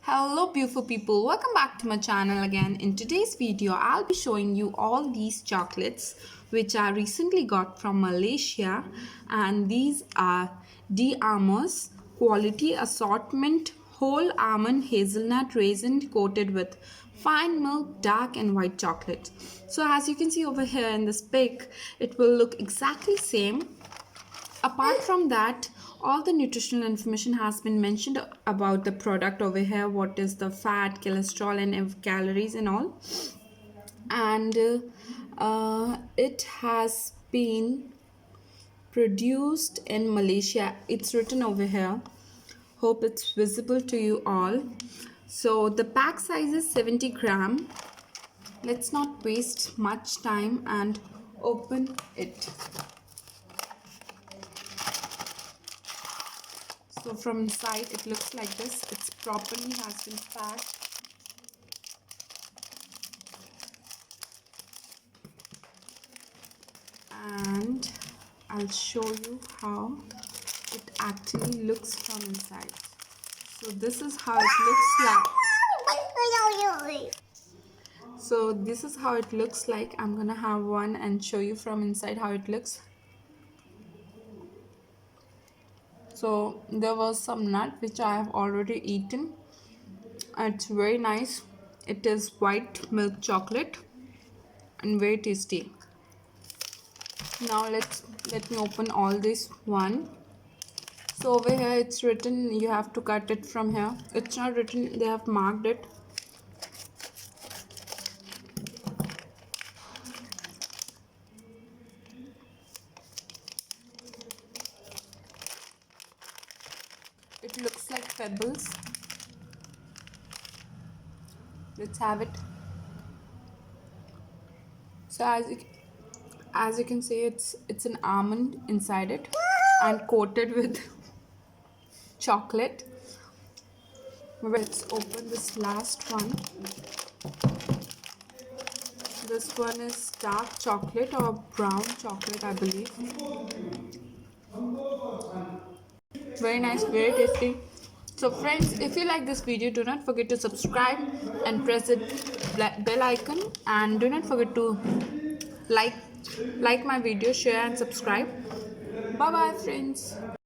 Hello beautiful people, welcome back to my channel again. In today's video I'll be showing you all these chocolates which I recently got from Malaysia, and these are D'Amos quality assortment whole almond hazelnut raisin coated with fine milk dark and white chocolate. So as you can see over here in this pic, it will look exactly same. Apart from that, all the nutritional information has been mentioned about the product over here, what is the fat, cholesterol and calories and all. And it has been produced in Malaysia. It's written over here. Hope it's visible to you all. So the pack size is 70 gram. Let's not waste much time and open it. So from inside it looks like this. It's properly has been packed. And I'll show you how it actually looks from inside. So this is how it looks like. So this is how it looks like. I'm gonna have one and show you from inside how it looks. So there was some nut which I have already eaten. It's very nice. It is white milk chocolate and very tasty. Now let me open all this one. So over here it's written you have to cut it from here. It's not written, they have marked it. It looks like pebbles. Let's have it. So as you can see, it's an almond inside it and coated with chocolate. Let's open this last one. This one is dark chocolate or brown chocolate, I believe. Very nice, very tasty. So friends, if you like this video, do not forget to subscribe and press the bell icon, and do not forget to like my video, share and subscribe. Bye bye friends.